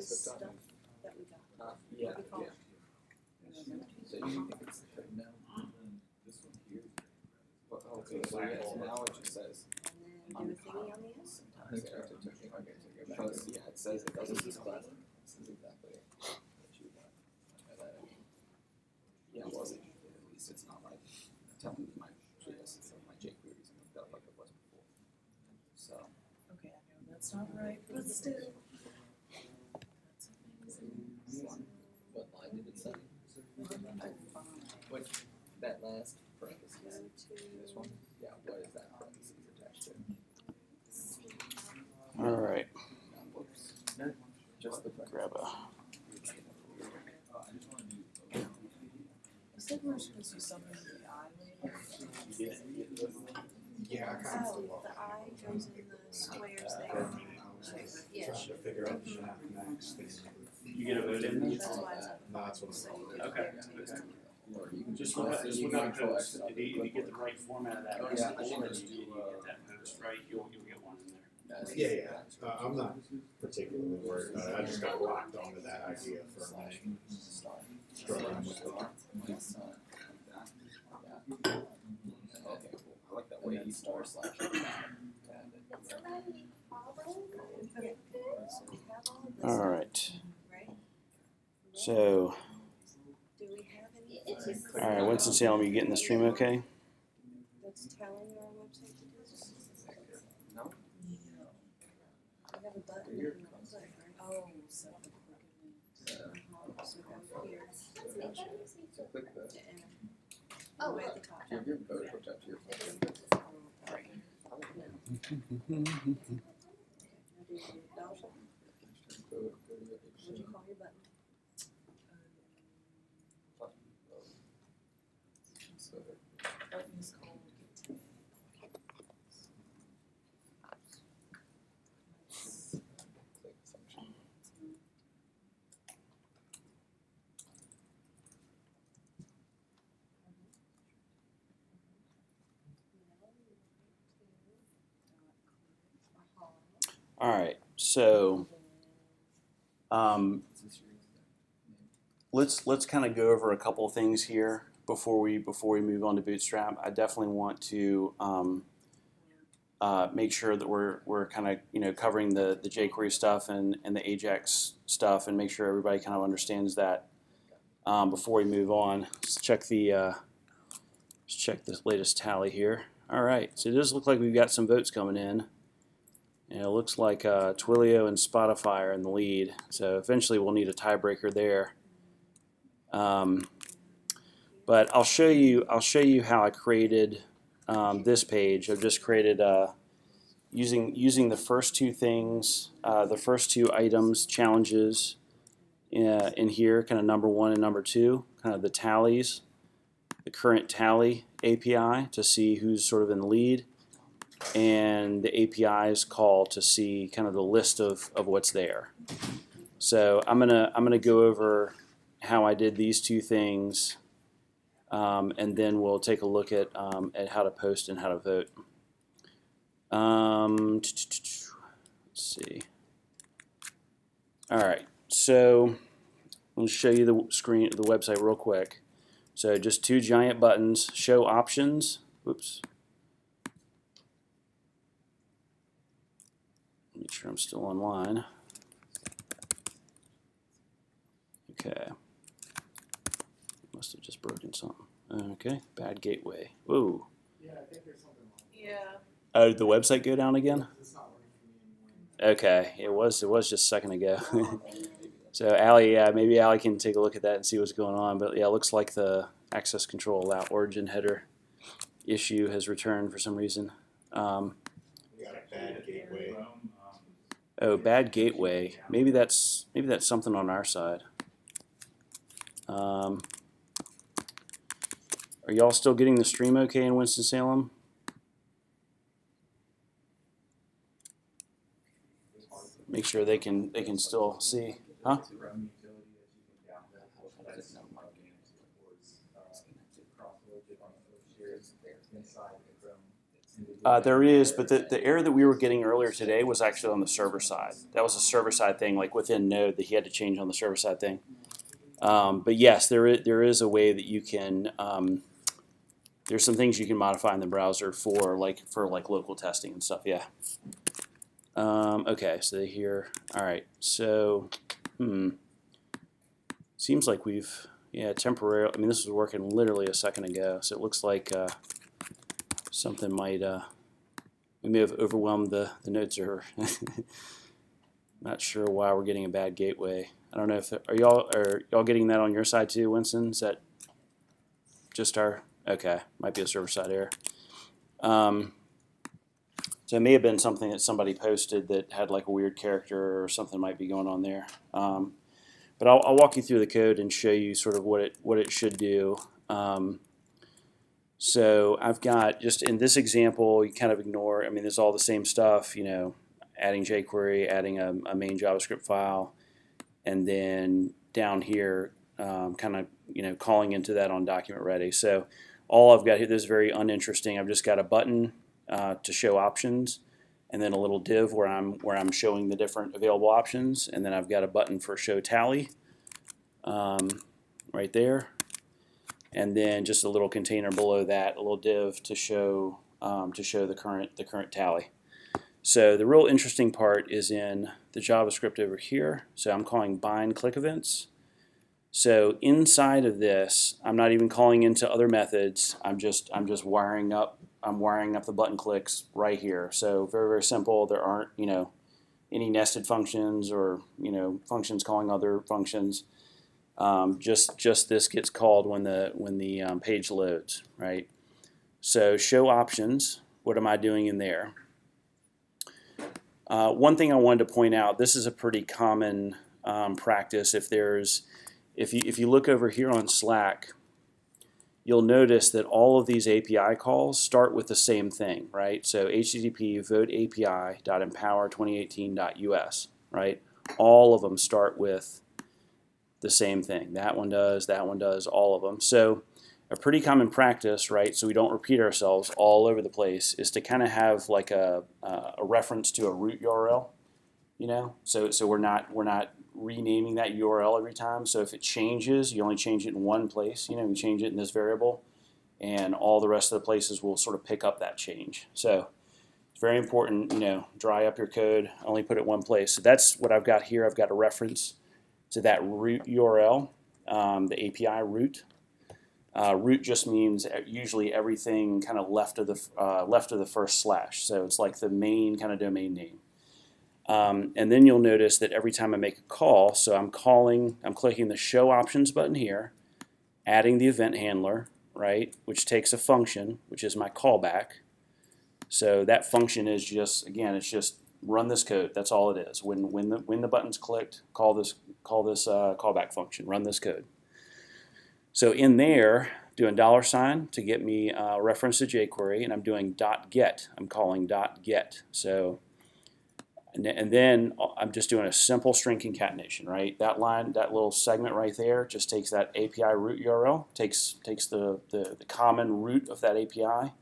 guys this have stuff done? that we got. Yeah. We call it. So you think it's no? Well, okay, so yeah, so now it just says. And then do a thingy on the S. Sometimes because yeah, it says it doesn't this class. This is exactly what you want. Yeah, well, at least it's not like telling me my treatise and my jQueries and stuff like it was before. So. Okay, I know that's not right, but still. That's amazing. What line did it say? What, that last parentheses? This one? Yeah, what is that parentheses attached to? All right. No, just the Grab a. You said we were supposed to do something with the eye later? Yeah, I kind of Oh, the I goes in the squares there. Yeah. trying to figure out the mathematics thing. You get a vote in? That's why it's up. No, that's what So I'm you calling do Okay. it there, too. Or you can Just look up posts. If you get the right format of that Oh, post, yeah. and you get that post right, you'll get one in there. Yeah. I'm not particularly worried about it. I just got locked onto that idea for a minute. Struggling with it. Okay, cool. I like that way he stars slash. Okay. So we have all of this, All right. right? So, Do we have any? all right, Winston-Salem, you getting the stream okay? That's telling our website to do this? No? We have a button in the website, right? Oh, so the So go here. So click the. To enter. Oh, way at the top. Do you have your vote hooked up to your phone? Now do your dollar sign. Go to your What'd you call your button? So button is called. click function. All right, so let's kind of go over a couple of things here before we move on to Bootstrap. I definitely want to make sure that we're kind of covering the jQuery stuff and the Ajax stuff, and make sure everybody kind of understands that before we move on. Let's check the latest tally here. All right, so it does look like we've got some votes coming in. And it looks like Twilio and Spotify are in the lead, so eventually we'll need a tiebreaker there. But I'll show you how I created this page. I've just created using the first two things, the first two items, challenges in here, kind of number 1 and number 2, kind of the tallies, the current tally API to see who's sort of in the lead, and the API's call to see kind of the list of what's there. So I'm gonna go over how I did these two things, and then we'll take a look at how to post and how to vote. Let's see. All right, so I'll show you the website real quick. So just two giant buttons. Show options. Oops. Make sure I'm still online. Okay. Must have just broken something. Okay, bad gateway. Whoa. Yeah, I think there's something wrong. Yeah. Oh, did the website go down again? It's not working for me anymore. Okay, it was just a second ago. So Allie, yeah, maybe Allie can take a look at that and see what's going on. But yeah, it looks like the access control allow origin header issue has returned for some reason. We got a bad gateway. Oh, bad gateway. Maybe that's something on our side. Are y'all still getting the stream okay in Winston-Salem? Make sure they can still see. Huh? There is, but the error that we were getting earlier today was actually on the server side. That was a server side thing, like within Node, that he had to change on the server side thing. But yes, there is a way that you can. There's some things you can modify in the browser for local testing and stuff. Yeah. Okay, so here. All right. So, seems like we've temporarily. I mean, this was working literally a second ago, so it looks like something might. We may have overwhelmed the node server. Not sure why we're getting a bad gateway. I don't know if are y'all getting that on your side too, Winston? Is that just our? Okay, might be a server side error. So it may have been something that somebody posted that had like a weird character or something might be going on there. But I'll walk you through the code and show you sort of what it should do. So I've got, just in this example, you kind of ignore, I mean, it's all the same stuff, you know, adding jQuery, adding a main JavaScript file, and then down here, kind of, you know, calling into that on document ready. So all I've got here, this is very uninteresting. I've just got a button to show options, and then a little div where I'm showing the different available options, and then I've got a button for show tally right there, and then just a little container below that, a little div to show the current tally. So the real interesting part is in the JavaScript over here. So I'm calling bind click events. So inside of this, I'm not even calling into other methods. I'm just wiring up. I'm wiring up the button clicks right here. So very, very simple. There aren't, you know, any nested functions or, you know, functions calling other functions. Just this gets called when the page loads, right? So show options. What am I doing in there? One thing I wanted to point out. This is a pretty common practice. If you look over here on Slack, you'll notice that all of these API calls start with the same thing, right? So HTTP vote API.empower2018.us, right? All of them start with the same thing. That one does, all of them. So a pretty common practice, right, so we don't repeat ourselves all over the place, is to kind of have like a reference to a root URL, you know? So we're not renaming that URL every time. So if it changes, you only change it in one place. You know, you change it in this variable, and all the rest of the places will sort of pick up that change. So it's very important, you know, dry up your code, only put it one place. So that's what I've got here. I've got a reference to that root URL, the API root. Root just means usually everything kind of left of the first slash. So it's like the main kind of domain name. And then you'll notice that every time I make a call, so I'm clicking the show options button here, adding the event handler, right, which takes a function, which is my callback. So that function is just, again, it's just run this code. That's all it is. When the button's clicked, call this callback function, run this code. So in there, doing $sign to get me a reference to jQuery, and I'm doing .get. I'm calling .get. So. And then I'm just doing a simple string concatenation, right? That line, that little segment right there, just takes that API root URL, takes the common root of that API,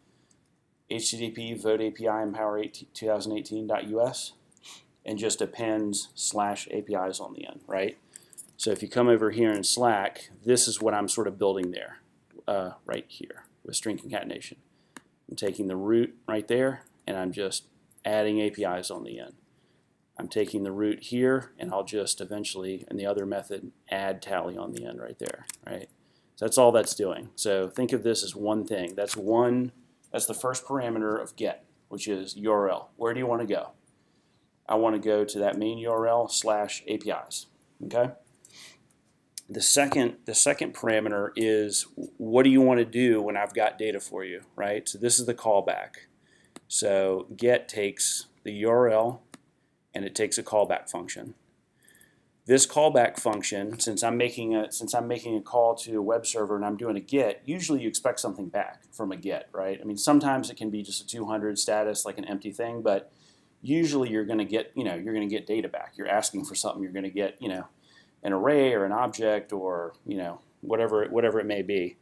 HTTP vote API empower 2018.us, and just appends /APIs on the end, right? So if you come over here in Slack, this is what I'm sort of building there, right here with string concatenation. I'm taking the root right there, and I'm just adding APIs on the end. I'm taking the root here, and I'll just eventually, in the other method, add tally on the end right there, right? So that's all that's doing. So think of this as one thing. That's the first parameter of get, which is URL. Where do you want to go? I want to go to that main URL /APIs, okay? The second parameter is what do you want to do when I've got data for you, right? So this is the callback. So get takes the URL, and it takes a callback function. This callback function, since I'm making a call to a web server and I'm doing a get, usually you expect something back from a get, right? I mean, sometimes it can be just a 200 status, like an empty thing, but usually you're going to get, you know, you're going to get data back. You're asking for something, you're going to get, you know, an array or an object or, you know, whatever it may be.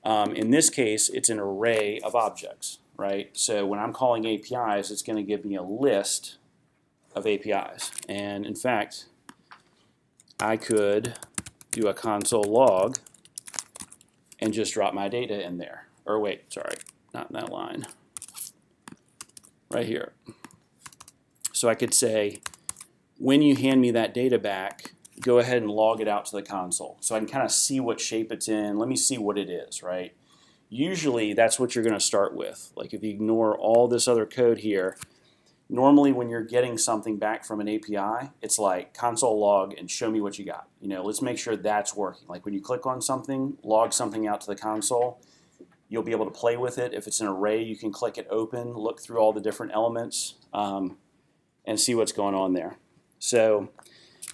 In this case, it's an array of objects. right? So when I'm calling APIs, it's going to give me a list of APIs. And in fact, I could do a console log and just drop my data in there. Or wait, sorry, not in that line. Right here. So I could say, when you hand me that data back, go ahead and log it out to the console. So I can kind of see what shape it's in. Let me see what it is, right? Usually that's what you're going to start with. Like if you ignore all this other code here, normally when you're getting something back from an API, it's like console log and show me what you got. You know, let's make sure that's working. Like when you click on something, log something out to the console, you'll be able to play with it. If it's an array, you can click it open, look through all the different elements, and see what's going on there. So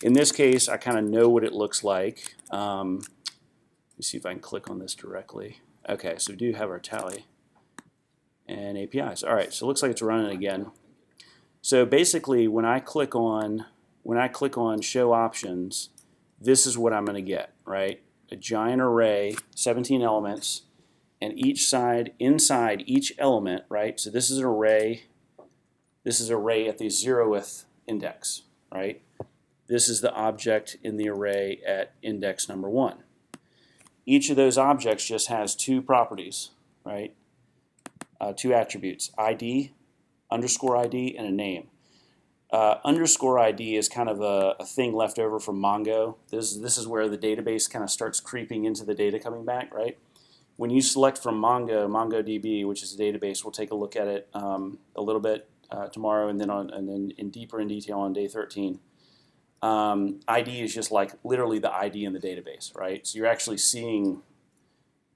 in this case, I kind of know what it looks like. Let me see if I can click on this directly. Okay, so we do have our tally and APIs. All right, so it looks like it's running again. So basically, when I click on show options, this is what I'm going to get, right? A giant array, 17 elements, and each side inside each element, right? So this is an array. This is an array at the 0th index, right? This is the object in the array at index number 1. Each of those objects just has 2 properties, right? 2 attributes, ID, underscore ID, and a name. Underscore ID is kind of a thing left over from Mongo. This is where the database kind of starts creeping into the data coming back, right? When you select from MongoDB, which is a database, we'll take a look at it a little bit tomorrow, and then in deeper in detail on day 13. ID is just like literally the ID in the database, right? So you're actually seeing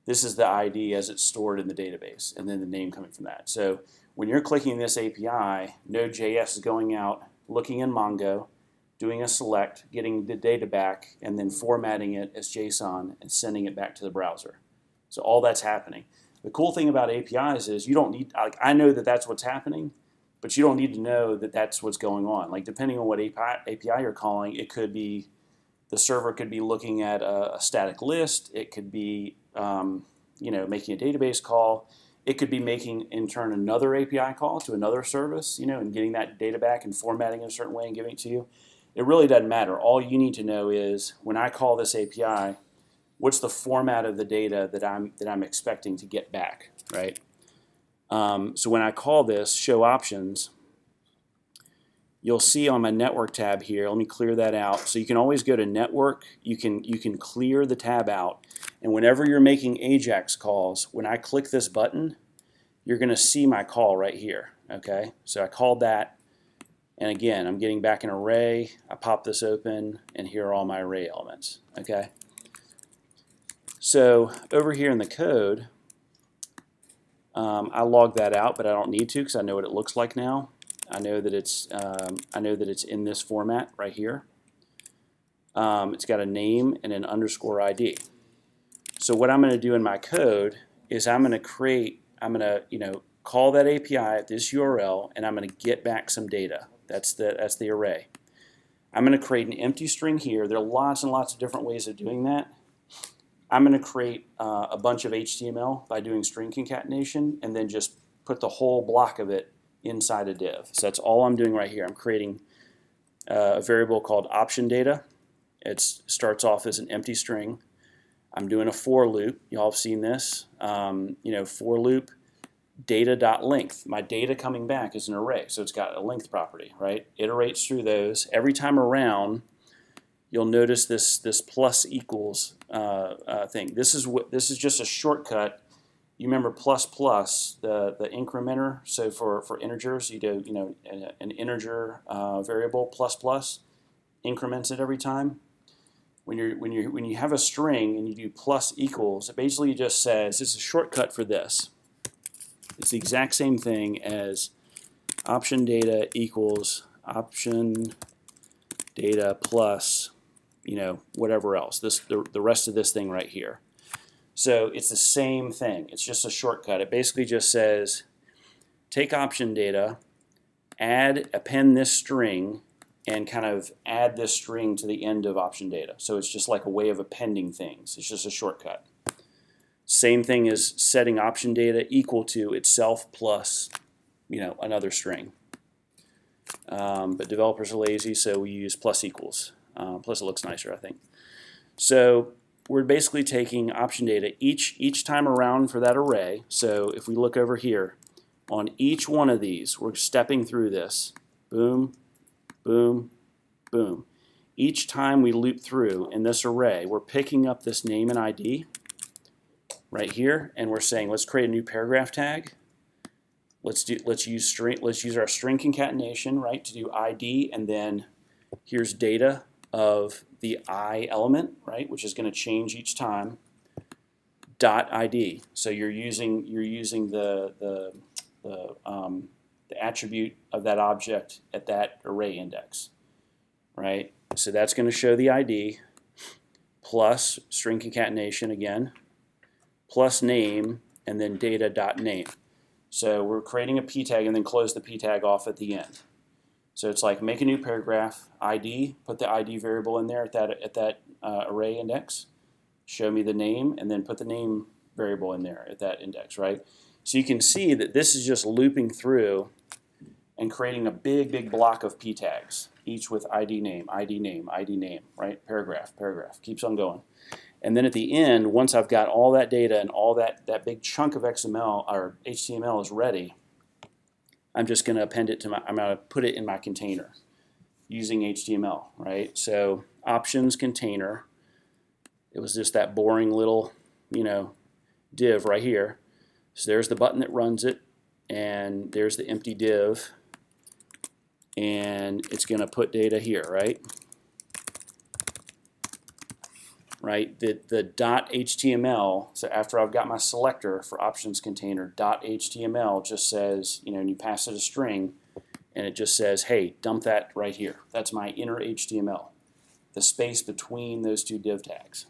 this is the ID as it's stored in the database, and then the name coming from that. So when you're clicking this API, Node.js is going out, looking in Mongo, doing a select, getting the data back, and then formatting it as JSON and sending it back to the browser. So all that's happening. The cool thing about APIs is you don't need, like, I know that that's what's happening, but you don't need to know that that's what's going on. Like depending on what API you're calling, it could be, the server could be looking at a static list. It could be, you know, making a database call. It could be making, in turn, another API call to another service, you know, and getting that data back and formatting it a certain way and giving it to you. It really doesn't matter. All you need to know is when I call this API, what's the format of the data that I'm expecting to get back, right? So when I call this show options, you'll see on my network tab here, let me clear that out. So you can always go to network, you can clear the tab out, and whenever you're making AJAX calls, when I click this button, you're going to see my call right here, okay? So I called that, and again, I'm getting back an array, I pop this open, and here are all my array elements, okay? So over here in the code, I log that out, but I don't need to because I know what it looks like now. I know that it's in this format right here. It's got a name and an underscore ID. So what I'm going to do in my code is I'm going to call that API at this URL, and I'm going to get back some data. That's the array. I'm going to create an empty string here. There are lots and lots of different ways of doing that. I'm going to create a bunch of HTML by doing string concatenation and then just put the whole block of it inside a div. So that's all I'm doing right here. I'm creating a variable called option data. It starts off as an empty string. I'm doing a for loop. Y'all have seen this. For loop data.length. My data coming back is an array, so it's got a length property, right? Iterates through those. Every time around, you'll notice this plus equals thing. This is just a shortcut. You remember plus plus, the incrementer. So for integers, you do an integer variable plus plus increments it every time. When you have a string and you do plus equals, it basically just says it's a shortcut for this. It's the exact same thing as option data equals option data plus whatever else. The rest of this thing right here. So it's the same thing. It's just a shortcut. It basically just says take option data, append this string, and kind of add this string to the end of option data. So it's just like a way of appending things. It's just a shortcut. Same thing as setting option data equal to itself plus, another string. But developers are lazy, so we use plus equals. Plus it looks nicer, I think. So we're basically taking option data each time around for that array. So if we look over here, on each one of these, we're stepping through this. Boom, boom, boom. Each time we loop through in this array, we're picking up this name and ID right here, and we're saying, let's create a new paragraph tag. Let's use our string concatenation, right, to do ID, and then here's data of the I element, right, which is going to change each time. Dot ID. So you're using the attribute of that object at that array index, right? So that's going to show the ID plus string concatenation again, plus name, and then data.name. So we're creating a p tag and then close the p tag off at the end. So it's like make a new paragraph, ID, put the ID variable in there at that array index, show me the name, and then put the name variable in there at that index, right? So you can see that this is just looping through and creating a big block of p tags, each with ID name, ID name, ID name, right? Paragraph, paragraph, keeps on going. And then at the end, once I've got all that data and all that big chunk of XML or HTML is ready, I'm just going to append it to I'm going to put it in my container using HTML, right? So options container, it was just that boring little, div right here. So there's the button that runs it, and there's the empty div, and it's going to put data here, right? Right, the .html, so after I've got my selector for options container, .html just says, and you pass it a string, and it just says, hey, dump that right here. That's my inner HTML, the space between those two div tags.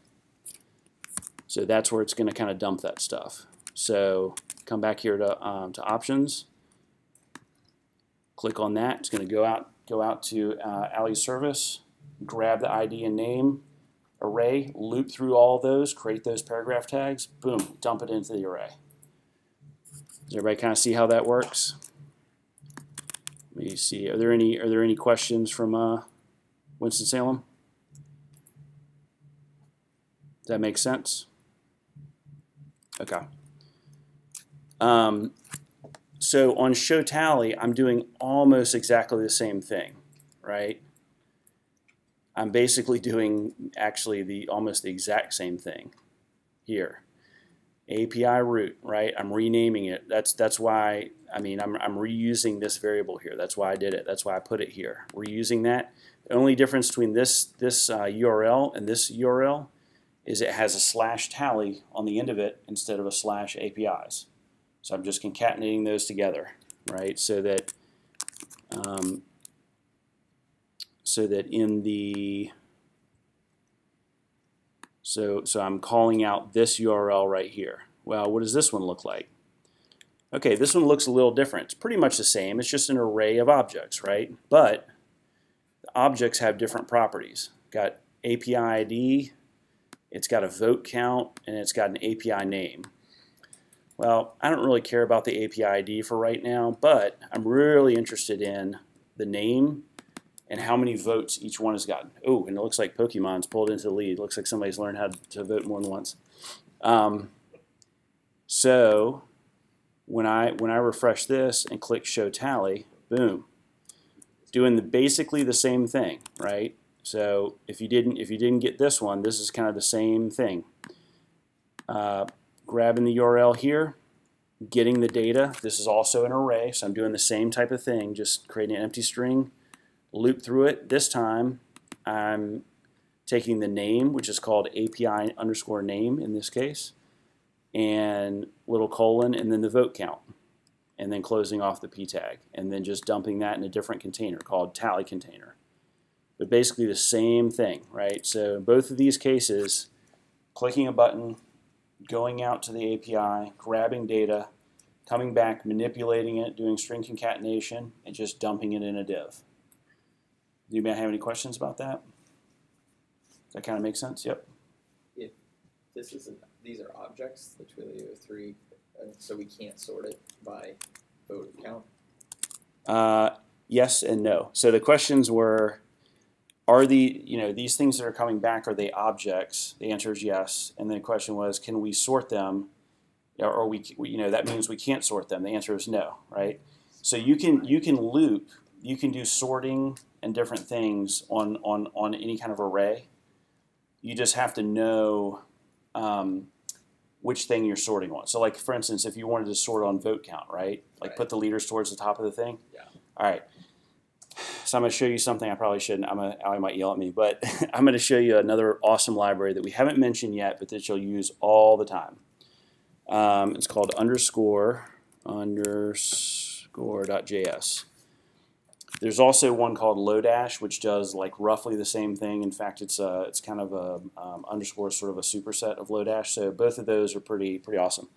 So that's where it's going to kind of dump that stuff. So come back here to options, click on that. It's going to go out to Ali service, grab the ID and name array, loop through all those, create those paragraph tags, boom, dump it into the array. Does everybody kind of see how that works? Let me see. Are there any questions from Winston-Salem? Does that make sense? Okay. So on show tally, I'm doing almost exactly the same thing, right? I'm basically doing actually almost the exact same thing here. API root, right? I'm renaming it. That's why, I'm reusing this variable here. That's why I did it. That's why I put it here. We're using that. The only difference between this URL and this URL is it has a /tally on the end of it instead of a /APIs. So I'm just concatenating those together, right? So that in the so I'm calling out this URL right here. Well, what does this one look like? Okay, this one looks a little different. It's pretty much the same. It's just an array of objects, right? But the objects have different properties. Got API ID, it's got a vote count, and it's got an API name. Well, I don't really care about the API ID for right now, but I'm really interested in the name and how many votes each one has gotten. Oh, and it looks like Pokemon's pulled into the lead. It looks like somebody's learned how to vote more than once. So when I refresh this and click Show Tally, boom, doing basically the same thing, right? So if you didn't get this one, this is kind of the same thing. Grabbing the URL here, getting the data. This is also an array, so I'm doing the same type of thing, just creating an empty string, loop through it. This time I'm taking the name, which is called API underscore name in this case, and little colon, and then the vote count, and then closing off the p tag, and then just dumping that in a different container called tally container. But basically the same thing, right? So in both of these cases, clicking a button, going out to the API, grabbing data, coming back, manipulating it, doing string concatenation, and just dumping it in a div. Do you have any questions about that? Does that kind of make sense? Yep. If this is an these are objects, the Twilio 3, so we can't sort it by vote count? Yes and no. So the questions were, are these things that are coming back, are they objects? The answer is yes. And the question was, can we sort them? Or that means we can't sort them. The answer is no, right? So you can loop, you can do sorting and different things on any kind of array. You just have to know which thing you're sorting on. So like, for instance, if you wanted to sort on vote count, right? Like Right. put the leaders towards the top of the thing. Yeah. All right. So I'm going to show you something I probably shouldn't. Allie might yell at me, but I'm going to show you another awesome library that we haven't mentioned yet, but that you'll use all the time. It's called underscore.js. There's also one called Lodash, which does like roughly the same thing. In fact, it's kind of a underscore sort of a superset of Lodash. So both of those are pretty awesome.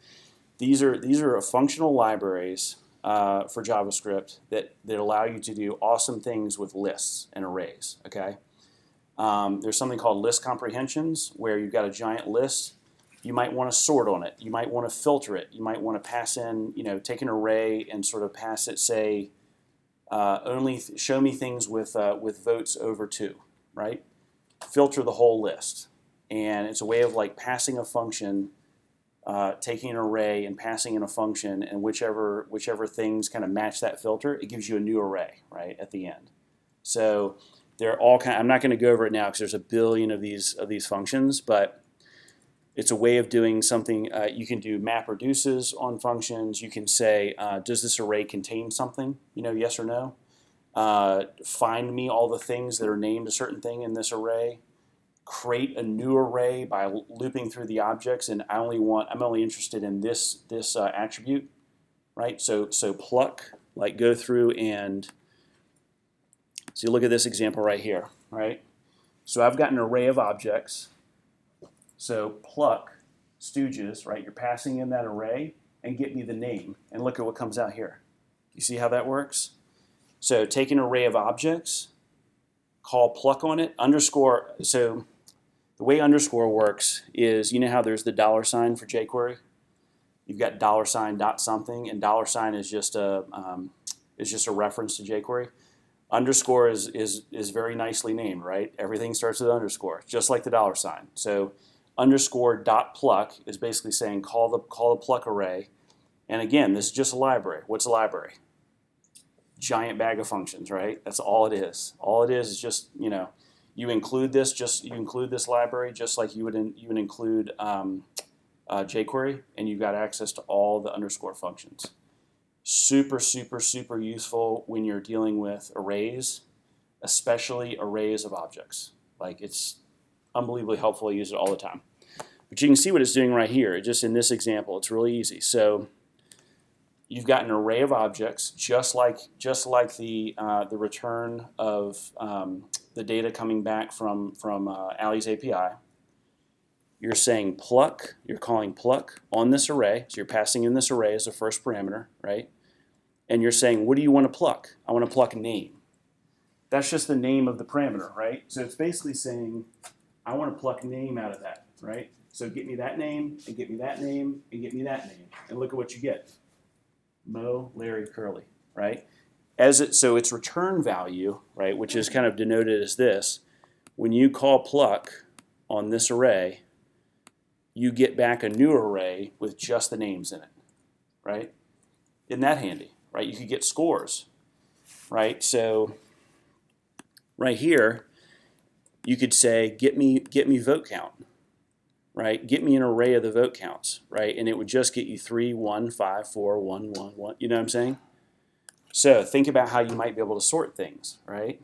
These are functional libraries for JavaScript that allow you to do awesome things with lists and arrays. Okay. There's something called list comprehensions, where you've got a giant list. You might want to sort on it. You might want to filter it. You might want to pass in, take an array and sort of pass it, say, only show me things with votes over 2, right? Filter the whole list. And it's a way of like passing a function, taking an array and passing in a function, and whichever things kind of match that filter, it gives you a new array, right, at the end. So they're all I'm not going to go over it now because there's a billion of these functions, but it's a way of doing something. You can do map reduces on functions. You can say, does this array contain something? Yes or no. Find me all the things that are named a certain thing in this array. Create a new array by looping through the objects, and I'm only interested in this attribute, right? So pluck, like go through and so you look at this example right here, right? So I've got an array of objects. So pluck stooges, right? You're passing in that array and get me the name, and look at what comes out here. You see how that works? So take an array of objects, call pluck on it, underscore. So the way underscore works is, how there's the $ for jQuery? You've got $ dot something, and $ is just a reference to jQuery. Underscore is very nicely named, right? Everything starts with underscore, just like the $. So underscore dot pluck is basically saying call the pluck array. And again, this is just a library. What's a library? Giant bag of functions, right? That's all it is. All it is just, you include this library just like you would include jQuery, and you've got access to all the underscore functions. Super, super, super useful when you're dealing with arrays, especially arrays of objects. Like, it's unbelievably helpful. I use it all the time. But you can see what it's doing right here. Just in this example, it's really easy. So you've got an array of objects, just like the return of the data coming back from Allie's API. You're saying pluck. You're calling pluck on this array. So you're passing in this array as the first parameter, right? And you're saying, what do you want to pluck? I want to pluck name. That's just the name of the parameter, right? So it's basically saying, I want to pluck name out of that, right? So get me that name, and get me that name, and get me that name. And look at what you get. Mo, Larry, Curly, right? So its return value, right, which is kind of denoted as this, when you call pluck on this array, you get back a new array with just the names in it, right? Isn't that handy, right? You could get scores, right? So right here, you could say, get me vote count, right? Get me an array of the vote counts, right? And it would just get you 3, 1, 5, 4, 1, 1, 1. You know what I'm saying? So think about how you might be able to sort things, right?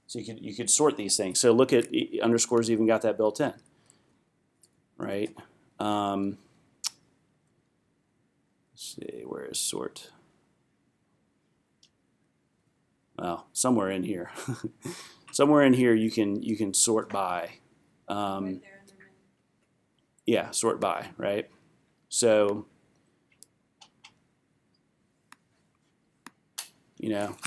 So you could sort these things. So look at underscores even got that built in, right? Let's see, where is sort? Well, somewhere in here. Somewhere in here you can sort by. Right there in the middle. Yeah, sort by, right? So,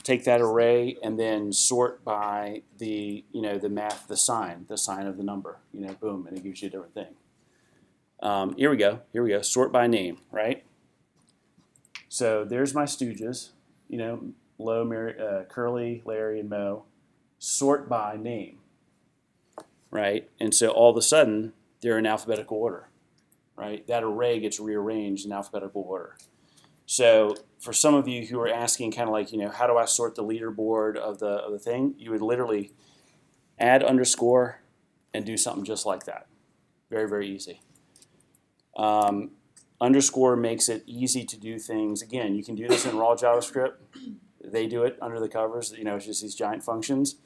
take that array and then sort by the, the math, the sign of the number, boom, and it gives you a different thing. Here we go. Here we go. Sort by name, right? So there's my stooges. You know, Lo, Mary, Curly, Larry, and Mo. Sort by name, right? And so all of a sudden, they're in alphabetical order, right? That array gets rearranged in alphabetical order. So for some of you who are asking kind of like, you know, how do I sort the leaderboard of the thing? You would literally add underscore and do something just like that. Very, very easy. Underscore makes it easy to do things. Again, you can do this in raw JavaScript. They do it under the covers. You know, it's just these giant functions.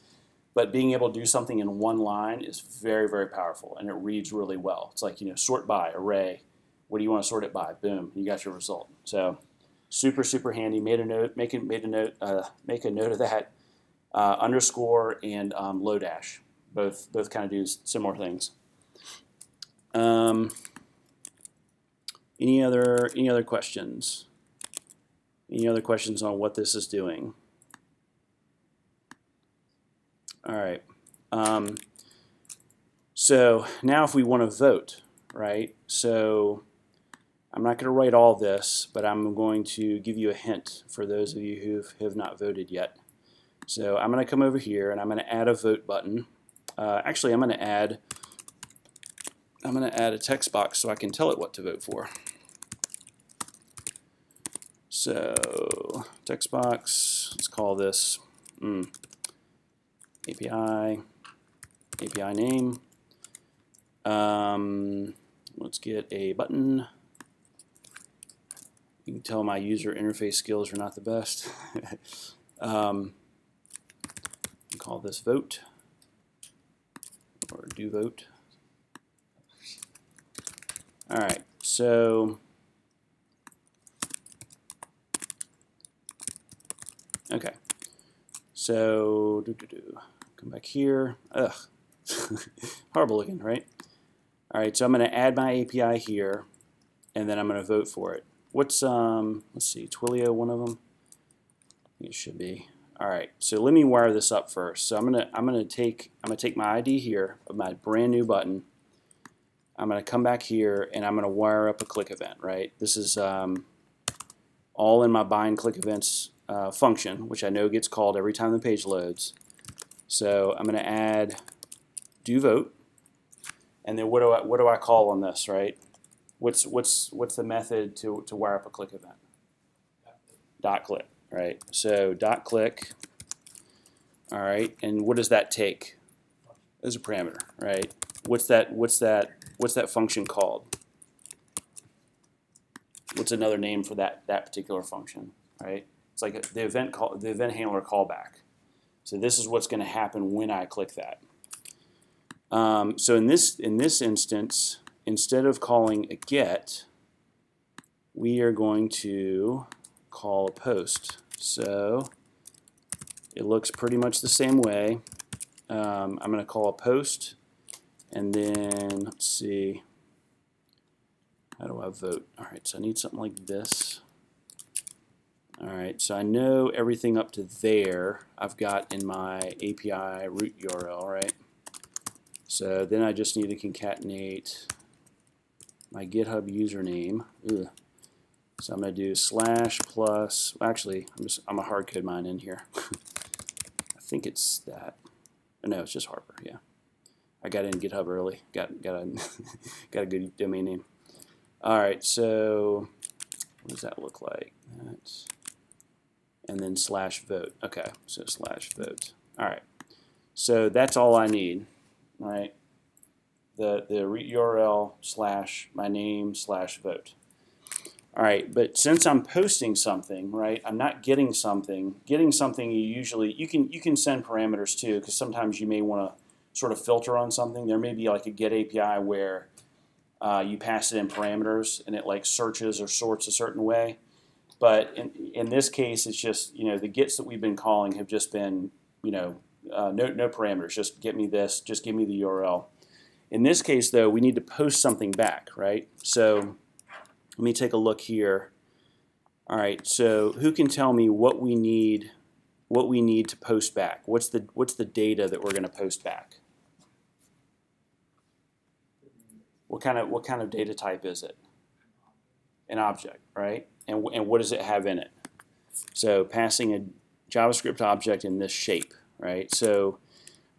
But being able to do something in one line is very, very powerful, and it reads really well. It's like, you know, sort by, array. What do you want to sort it by? Boom, you got your result. So super, super handy. Make a note of that. Underscore and Lodash, both kind of do similar things. Any other questions? Any other questions on what this is doing? All right. So now if we want to vote, right? So I'm not going to write all this, but I'm going to give you a hint for those of you who have not voted yet. So I'm going to come over here and I'm going to add a vote button. Actually, I'm going to add a text box so I can tell it what to vote for. So text box, let's call this API name. Let's get a button. You can tell my user interface skills are not the best. Call this vote or do vote. All right, so okay, so come back here. Ugh, horrible looking, right? All right, so I'm going to add my API here, and then I'm going to vote for it. What's let's see, Twilio, one of them? It should be. All right, so let me wire this up first. So I'm gonna take my ID here of my brand new button. I'm gonna come back here and I'm gonna wire up a click event. Right, this is all in my bind click events function, which I know gets called every time the page loads. So I'm gonna add do vote, and then what do I call on this? Right, what's the method to wire up a click event? Dot click. Right, so dot click. All right, and what does that take as a parameter? Right, what's that function called? What's another name for that particular function? Right, it's like the event handler callback. So this is what's going to happen when I click that. So in this instance, instead of calling a get, we are going to call a post. So it looks pretty much the same way. I'm going to call a post, and then let's see, how do I vote? All right, so I need something like this. All right, so I know everything up to there I've got in my API root URL, right? So then I just need to concatenate my GitHub username. Ugh. So I'm going to do / plus, actually, I'm a hard code mine in here. I think it's that. Oh, no, it's just Harper, yeah. I got in GitHub early. Got a good domain name. All right, so what does that look like? That's, and then /vote. Okay, so /vote. All right, so that's all I need, all right? The URL / my name / vote. All right, but since I'm posting something, right, I'm not getting something. Getting something, you can send parameters too, because sometimes you may want to sort of filter on something. There may be like a get API where you pass it in parameters and it like searches or sorts a certain way. But in this case, it's just, you know, the gets that we've been calling have just been, you know, no parameters. Just get me this. Just give me the URL. In this case, though, we need to post something back, right? So let me take a look here. All right, so who can tell me what we need to post back? What's the data that we're going to post back? What kind of data type is it? An object, right? And what does it have in it? So passing a JavaScript object in this shape, right? So,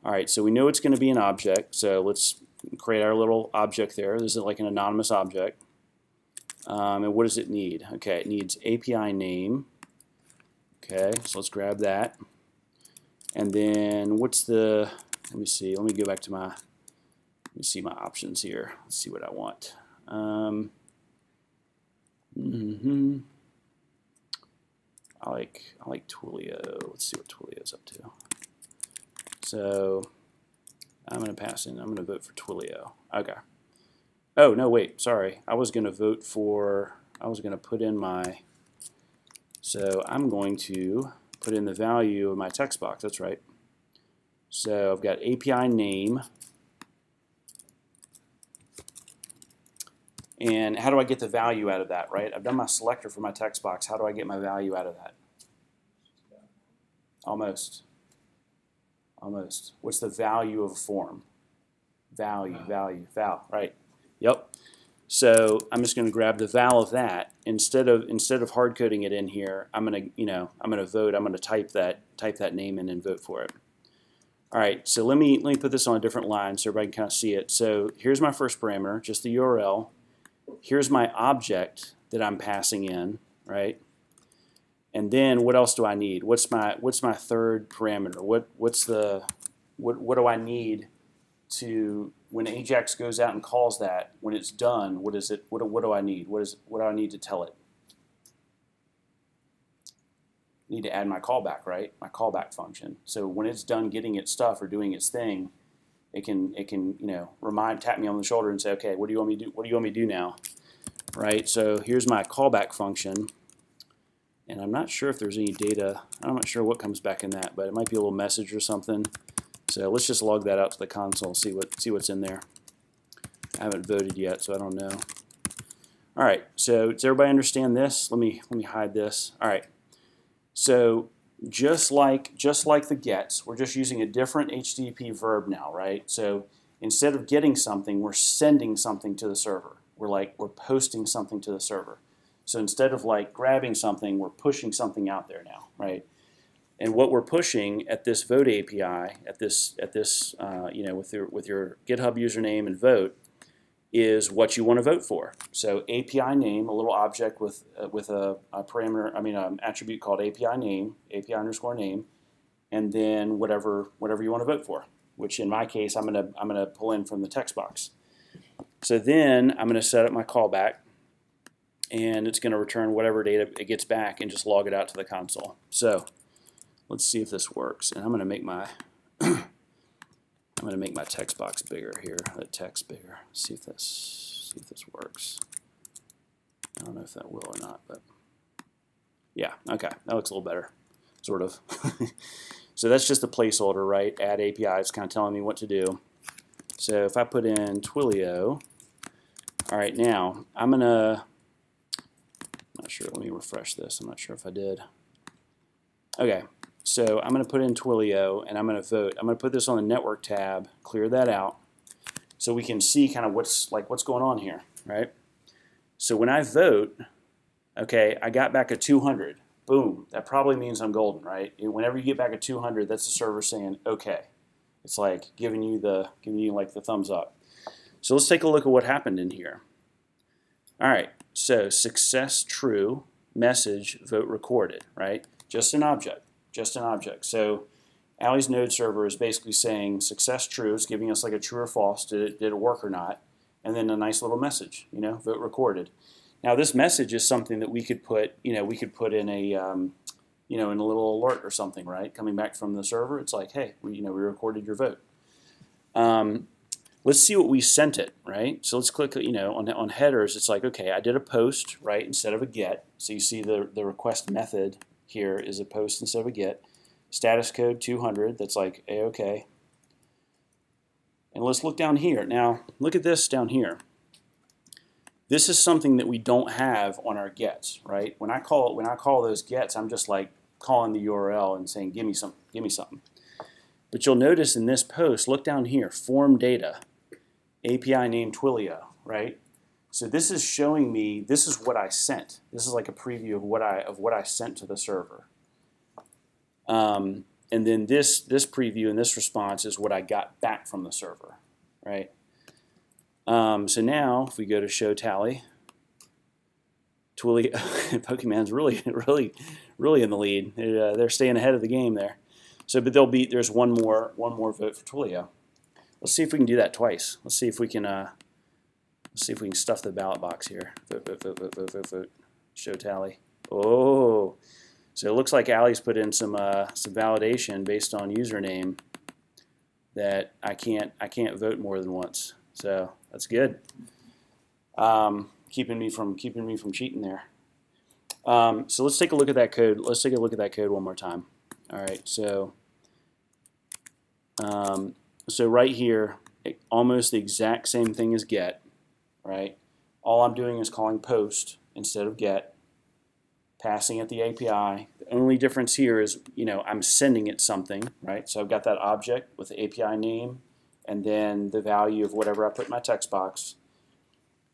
all right, so we know it's going to be an object. So let's create our little object there. This is like an anonymous object. And what does it need? Okay, it needs API name. Okay, so let's grab that. And then what's the, let me see, let me go back to my, let me see my options here. Let's see what I want. I like Twilio. Let's see what Twilio's up to. So I'm going to pass in, I'm going to vote for Twilio. Okay. Oh, no, wait, sorry. I was going to vote for, I was going to put in my, so I'm going to put in the value of my text box. That's right. So I've got API name. And how do I get the value out of that, right? I've done my selector for my text box. How do I get my value out of that? Almost. Almost. What's the value of a form? Value, right. Yep. So I'm just going to grab the val of that. Instead of hard coding it in here, I'm going to vote. I'm going to type that name in and vote for it. All right. So let me put this on a different line so everybody can kind of see it. So here's my first parameter, just the URL. Here's my object that I'm passing in, right? And then what else do I need? What's my third parameter? What do I need to, when Ajax goes out and calls that, when it's done, what is it? What do I need? What do I need to tell it? I need to add my callback, right? My callback function. So when it's done getting its stuff or doing its thing, it can tap me on the shoulder and say, okay, what do you want me to do? What do you want me to do now? Right? So here's my callback function, and I'm not sure if there's any data. I'm not sure what comes back in that, but it might be a little message or something. So let's just log that out to the console, see what's in there. I haven't voted yet, so I don't know. All right. So does everybody understand this? Let me hide this. All right. So just like the gets, we're just using a different HTTP verb now, right? So instead of getting something, we're sending something to the server. We're posting something to the server. So instead of like grabbing something, we're pushing something out there now, right? And what we're pushing at this vote API, at this with your GitHub username and vote, is what you want to vote for. So API name, a little object with a parameter, an attribute called API name, API underscore name, and then whatever you want to vote for. Which in my case, I'm gonna pull in from the text box. So then I'm gonna set up my callback, and it's gonna return whatever data it gets back and just log it out to the console. So let's see if this works. And I'm gonna make my text box bigger here, the text bigger. See if this works. I don't know if that will or not, but yeah, okay, that looks a little better, sort of. So that's just a placeholder, right? Add API, it's kind of telling me what to do. So if I put in Twilio, all right, now I'm not sure, let me refresh this. I'm not sure if I did. Okay. So I'm going to put in Twilio, and I'm going to vote. I'm going to put this on the network tab, clear that out, so we can see kind of what's going on here, right? So when I vote, okay, I got back a 200. Boom. That probably means I'm golden, right? Whenever you get back a 200, that's the server saying okay. It's like giving you like the thumbs up. So let's take a look at what happened in here. All right. So success true, message, vote recorded, right? Just an object. Just an object. So Allie's node server is basically saying success true, it's giving us like a true or false, did it work or not, and then a nice little message, vote recorded. Now this message is something that we could put, in a, in a little alert or something, right? Coming back from the server, it's like, hey, we recorded your vote. Let's see what we sent it, right? So let's click, on headers. It's like, okay, I did a post, right, instead of a get. So you see the request method here is a post instead of a get. Status code 200, that's like A-OK. And let's look down here. Now, look at this down here. This is something that we don't have on our gets, right? When I call those gets, I'm just like calling the URL and saying, give me something. But you'll notice in this post, look down here, form data. API name Twilio, right? So this is showing me, this is what I sent. This is like a preview of what I sent to the server. And then this preview and this response is what I got back from the server, right? So now if we go to show tally, Twilio, Pokemon's really in the lead. They're staying ahead of the game there. So, but there's one more vote for Twilio. Let's see if we can do that twice. Let's see if we can stuff the ballot box here. Vote. Show tally. Oh, so it looks like Allie's put in some validation based on username that I can't vote more than once. So that's good. Keeping me from cheating there. So let's take a look at that code. Let's take a look at that code one more time. All right. So so right here, almost the exact same thing as get. Right. All I'm doing is calling post instead of get, passing at the API. The only difference here is, I'm sending it something, right? So I've got that object with the API name and then the value of whatever I put in my text box.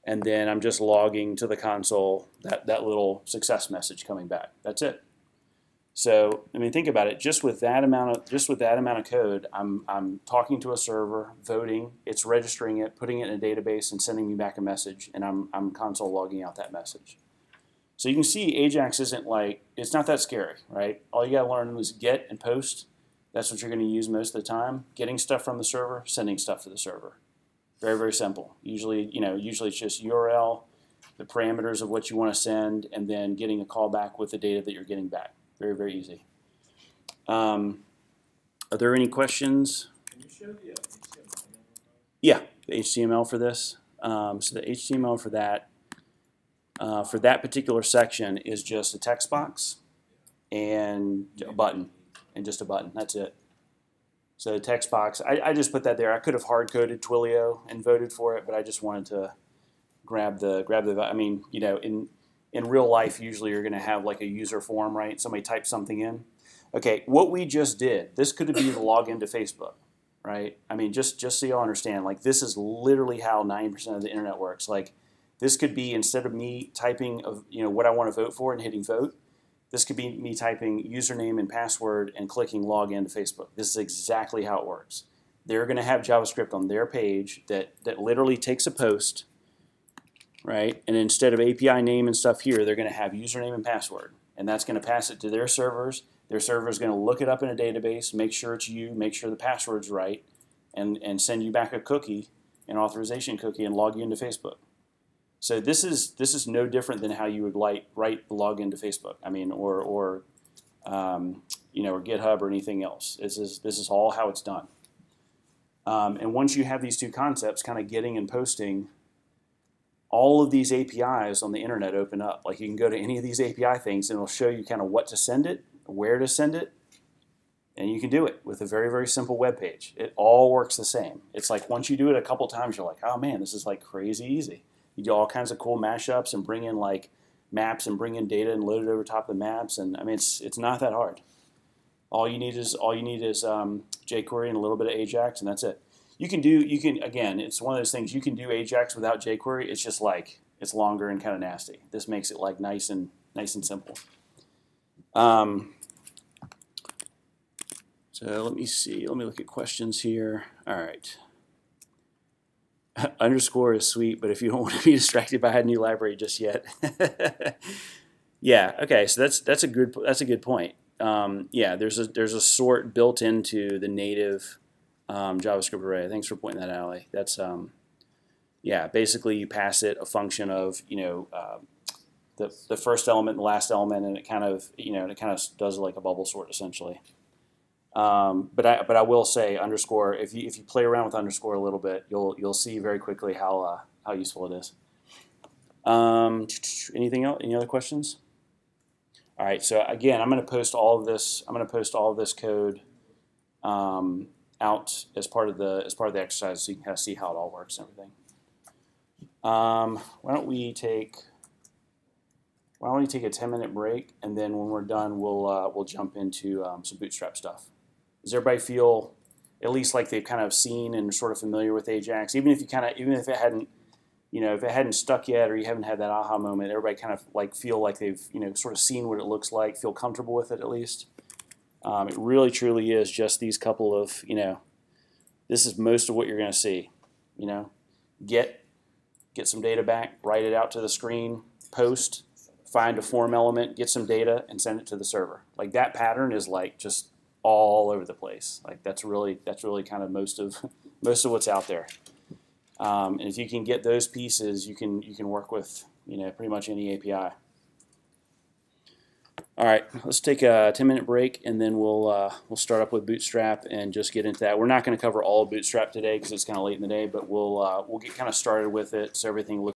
And then I'm just logging to the console that little success message coming back. That's it. So, I mean, think about it. Just with that amount of code, I'm talking to a server, voting, it's registering it, putting it in a database, and sending me back a message, and I'm console logging out that message. So you can see Ajax isn't it's not that scary, right? All you got to learn is get and post. That's what you're going to use most of the time. Getting stuff from the server, sending stuff to the server. Very, very simple. Usually it's just URL, the parameters of what you want to send, and then getting a callback with the data that you're getting back. Very, very easy. Are there any questions? Can you show the HTML? Yeah, the HTML for this. So the HTML for that particular section is just a text box and a button, and just a button. That's it. So the text box, I just put that there. I could have hard-coded Twilio and voted for it, but I just wanted to grab the. I mean, in real life, usually you're going to have like a user form, right? Somebody types something in. Okay, what we just did, this could be the login to Facebook, right? I mean, just so you all understand, this is literally how 90% of the internet works. This could be, instead of me typing what I want to vote for and hitting vote, this could be me typing username and password and clicking login to Facebook. This is exactly how it works. They're going to have JavaScript on their page that literally takes a post, right? And instead of API name and stuff here, they're going to have username and password. And that's going to pass it to their servers. Their server is going to look it up in a database, make sure it's you, make sure the password's right, and send you back a cookie, an authorization cookie, and log you into Facebook. So this is no different than how you would write the login to Facebook. I mean, or GitHub or anything else. This is all how it's done. And once you have these two concepts, kind of getting and posting, all of these APIs on the internet open up. You can go to any of these API things, and it'll show you kind of what to send it, where to send it, and you can do it with a very, very simple web page. It all works the same. It's once you do it a couple times, you're like, oh man, this is crazy easy. You do all kinds of cool mashups and bring in maps and bring in data and load it over top of the maps, and I mean it's not that hard. All you need is jQuery and a little bit of Ajax, and that's it. Again, it's one of those things, you can do Ajax without jQuery. It's just it's longer and kind of nasty. This makes it nice and simple. So let me see. Let me look at questions here. All right. Underscore is sweet, but if you don't want to be distracted by a new library just yet. Yeah. Okay. So that's a good point. Yeah. There's a sort built into the native JavaScript array. Thanks for pointing that out, Ali. That's yeah. Basically, you pass it a function of the first element and the last element, and it kind of does like a bubble sort essentially. But I will say underscore. If you play around with underscore a little bit, you'll see very quickly how useful it is. Anything else? Any other questions? All right. So again, I'm going to post all of this. I'm going to post all of this code out as part of the exercise, so you can kind of see how it all works and everything. Why don't we take a 10-minute break, and then when we're done, we'll jump into some Bootstrap stuff. Does everybody feel at least like they've kind of seen and sort of familiar with Ajax. Even if if it hadn't, if it hadn't stuck yet, or you haven't had that aha moment, everybody kind of like feel like they've sort of seen what it looks like, feel comfortable with it at least. It really truly is just these couple of this is most of what you're going to see. Get some data back, write it out to the screen, post, find a form element, get some data, and send it to the server. Like that pattern is like just all over the place. Like that's really kind of most of what's out there. And if you can get those pieces, you can work with pretty much any API. All right, let's take a 10-minute break, and then we'll start up with Bootstrap and just get into that. We're not going to cover all of Bootstrap today because it's kind of late in the day, but we'll get kind of started with it so everything looks